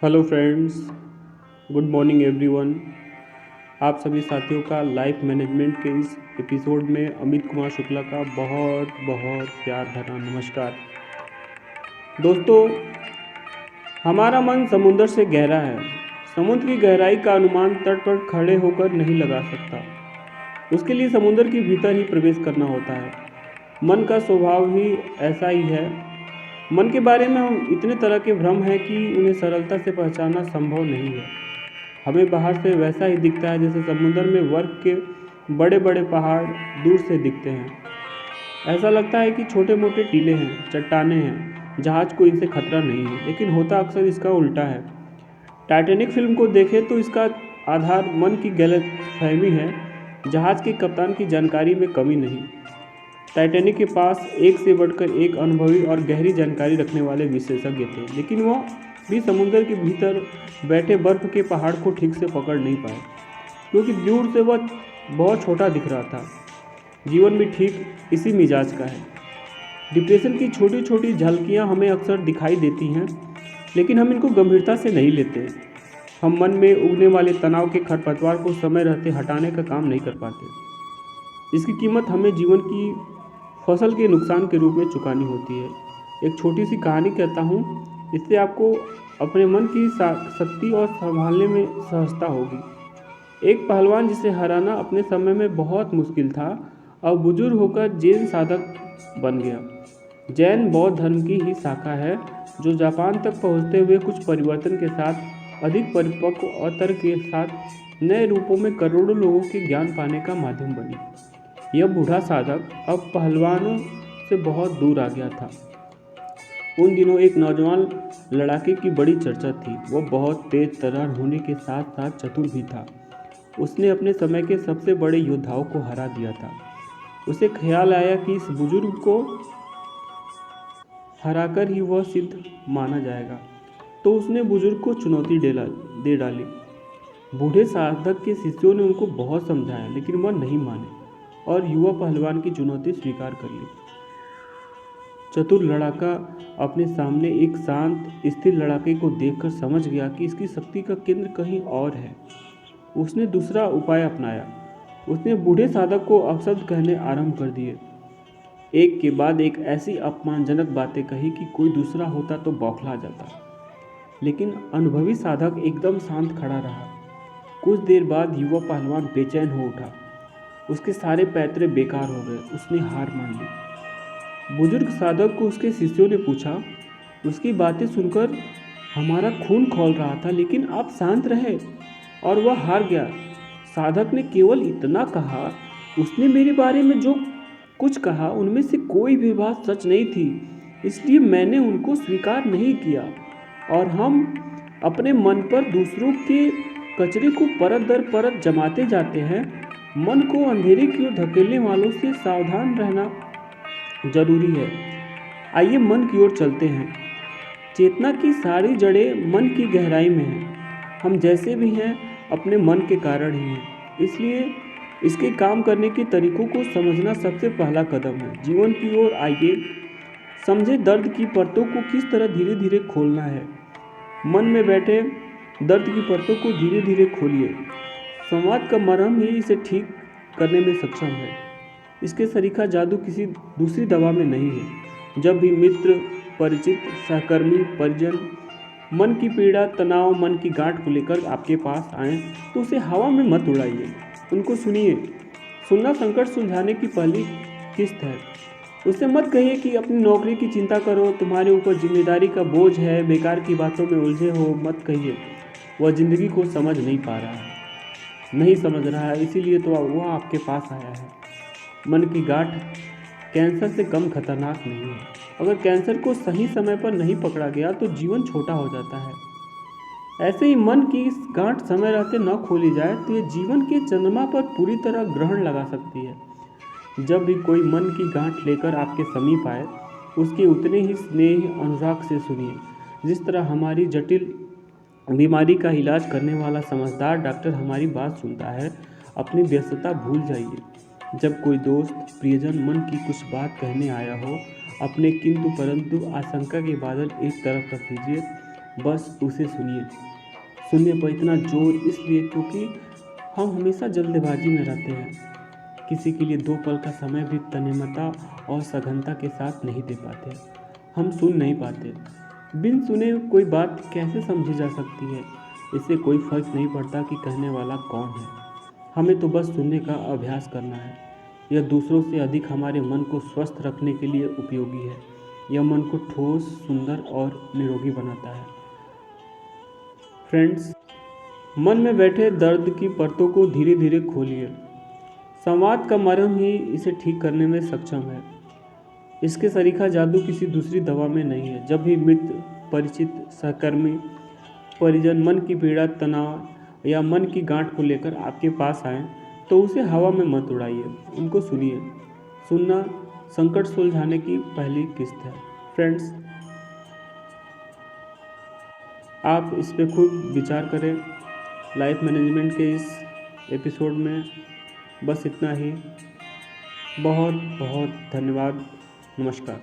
Hello friends, good morning everyone. आप सभी साथियों का लाइफ मैनेजमेंट के इस एपिसोड में अमित कुमार शुक्ला का बहुत बहुत प्यार भरा नमस्कार। दोस्तों, हमारा मन समुद्र से गहरा है। समुद्र की गहराई का अनुमान तट पर खड़े होकर नहीं लगा सकता। उसके लिए समुद्र के भीतर ही प्रवेश करना होता है। मन का स्वभाव भी ऐसा ही है। मन के बारे में हम इतने तरह के भ्रम हैं कि उन्हें सरलता से पहचानना संभव नहीं है। हमें बाहर से वैसा ही दिखता है जैसे समुद्र में बर्फ के बड़े बड़े पहाड़ दूर से दिखते हैं। ऐसा लगता है कि छोटे मोटे टीले हैं, चट्टानें हैं, जहाज को इनसे खतरा नहीं है, लेकिन होता अक्सर इसका उल्टा है। टाइटैनिक फिल्म को देखें तो इसका आधार मन की गलतफहमी है। जहाज के कप्तान की जानकारी में कमी नहीं। टाइटैनिक के पास एक से बढ़कर एक अनुभवी और गहरी जानकारी रखने वाले विशेषज्ञ थे, लेकिन वह भी समुद्र के भीतर बैठे बर्फ के पहाड़ को ठीक से पकड़ नहीं पाए, क्योंकि दूर से वह बहुत छोटा दिख रहा था। जीवन भी ठीक इसी मिजाज का है। डिप्रेशन की छोटी छोटी झलकियाँ हमें अक्सर दिखाई देती हैं, लेकिन हम इनको गंभीरता से नहीं लेते। हम मन में उगने वाले तनाव के खरपतवार को समय रहते हटाने का काम नहीं कर पाते। इसकी कीमत हमें जीवन की फसल के नुकसान के रूप में चुकानी होती है। एक छोटी सी कहानी कहता हूँ, इससे आपको अपने मन की शक्ति और संभालने में सहजता होगी। एक पहलवान जिसे हराना अपने समय में बहुत मुश्किल था, अब बुजुर्ग होकर जैन साधक बन गया। जैन बौद्ध धर्म की ही शाखा है, जो जापान तक पहुँचते हुए कुछ परिवर्तन के साथ अधिक परिपक्व और तर्क के साथ नए रूपों में करोड़ों लोगों के ज्ञान पाने का माध्यम बनी। यह बूढ़ा साधक अब पहलवानों से बहुत दूर आ गया था। उन दिनों एक नौजवान लड़ाके की बड़ी चर्चा थी। वह बहुत तेज तर्रार होने के साथ साथ चतुर भी था। उसने अपने समय के सबसे बड़े योद्धाओं को हरा दिया था। उसे ख्याल आया कि इस बुजुर्ग को हराकर ही वह सिद्ध माना जाएगा, तो उसने बुजुर्ग को चुनौती दे डाली। बूढ़े साधक के शिष्यों ने उनको बहुत समझाया, लेकिन वह नहीं माने और युवा पहलवान की चुनौती स्वीकार कर ली। चतुर लड़ाका अपने सामने एक शांत स्थिर लड़ाके को देखकर समझ गया कि इसकी शक्ति का केंद्र कहीं और है। उसने दूसरा उपाय अपनाया। उसने बूढ़े साधक को अपशब्द कहने आरंभ कर दिए। एक के बाद एक ऐसी अपमानजनक बातें कही कि कोई दूसरा होता तो बौखला जाता, लेकिन अनुभवी साधक एकदम शांत खड़ा रहा। कुछ देर बाद युवा पहलवान बेचैन हो उठा। उसके सारे पैतरे बेकार हो गए। उसने हार मान ली। बुजुर्ग साधक को उसके शिष्यों ने पूछा। उसकी बातें सुनकर हमारा खून खौल रहा था, लेकिन आप शांत रहे और वह हार गया। साधक ने केवल इतना कहा, उसने मेरे बारे में जो कुछ कहा उनमें से कोई भी बात सच नहीं थी, इसलिए मैंने उनको स्वीकार नहीं किया। और हम अपने मन पर दूसरों के कचरे को परत दर परत जमाते जाते हैं। मन को अंधेरे की ओर धकेलने वालों से सावधान रहना जरूरी है। आइए मन की ओर चलते हैं। चेतना की सारी जड़ें मन की गहराई में हैं। हम जैसे भी हैं अपने मन के कारण ही हैं, इसलिए इसके काम करने के तरीकों को समझना सबसे पहला कदम है। जीवन की ओर आइए, समझे दर्द की परतों को किस तरह धीरे धीरे खोलना है। मन में बैठे दर्द की परतों को धीरे धीरे खोलिए। संवाद का मरहम ही इसे ठीक करने में सक्षम है। इसके सरीखा जादू किसी दूसरी दवा में नहीं है। जब भी मित्र, परिचित, सहकर्मी, परिजन मन की पीड़ा, तनाव, मन की गांठ को लेकर आपके पास आएं, तो उसे हवा में मत उड़ाइए। उनको सुनिए। सुनना संकट सुलझाने की पहली किस्त है। उससे मत कहिए कि अपनी नौकरी की चिंता करो, तुम्हारे ऊपर जिम्मेदारी का बोझ है, बेकार की बातों में उलझे हो। मत कहिए। वह जिंदगी को समझ नहीं पा रहा है, नहीं समझ रहा है, इसीलिए तो वह आपके पास आया है। मन की गांठ कैंसर से कम खतरनाक नहीं है। अगर कैंसर को सही समय पर नहीं पकड़ा गया तो जीवन छोटा हो जाता है। ऐसे ही मन की इस गांठ समय रहते न खोली जाए तो ये जीवन के चंद्रमा पर पूरी तरह ग्रहण लगा सकती है। जब भी कोई मन की गांठ लेकर आपके समीप आए, उसके उतने ही स्नेह अनुराग से सुनिए, जिस तरह हमारी जटिल बीमारी का इलाज करने वाला समझदार डॉक्टर हमारी बात सुनता है। अपनी व्यस्तता भूल जाइए। जब कोई दोस्त, प्रियजन मन की कुछ बात कहने आया हो, अपने किंतु परंतु आशंका के बादल एक तरफ रख दीजिए। बस उसे सुनिए। सुनने पर इतना जोर इसलिए क्योंकि हम हमेशा जल्दबाजी में रहते हैं, किसी के लिए 2 पल का समय भी तन्मयता और सघनता के साथ नहीं दे पाते। हम सुन नहीं पाते। बिन सुने कोई बात कैसे समझी जा सकती है? इससे कोई फर्क नहीं पड़ता कि कहने वाला कौन है। हमें तो बस सुनने का अभ्यास करना है। यह दूसरों से अधिक हमारे मन को स्वस्थ रखने के लिए उपयोगी है। यह मन को ठोस, सुंदर और निरोगी बनाता है। फ्रेंड्स, मन में बैठे दर्द की परतों को धीरे धीरे खोलिए। संवाद का मरहम ही इसे ठीक करने में सक्षम है। इसके सरीखा जादू किसी दूसरी दवा में नहीं है। जब भी मित्र, परिचित, सहकर्मी, परिजन मन की पीड़ा, तनाव या मन की गांठ को लेकर आपके पास आए तो उसे हवा में मत उड़ाइए, उनको सुनिए। सुनना संकट सुलझाने की पहली किस्त है। फ्रेंड्स, आप इस पे खुद विचार करें। लाइफ मैनेजमेंट के इस एपिसोड में बस इतना ही। बहुत बहुत धन्यवाद। नमस्कार।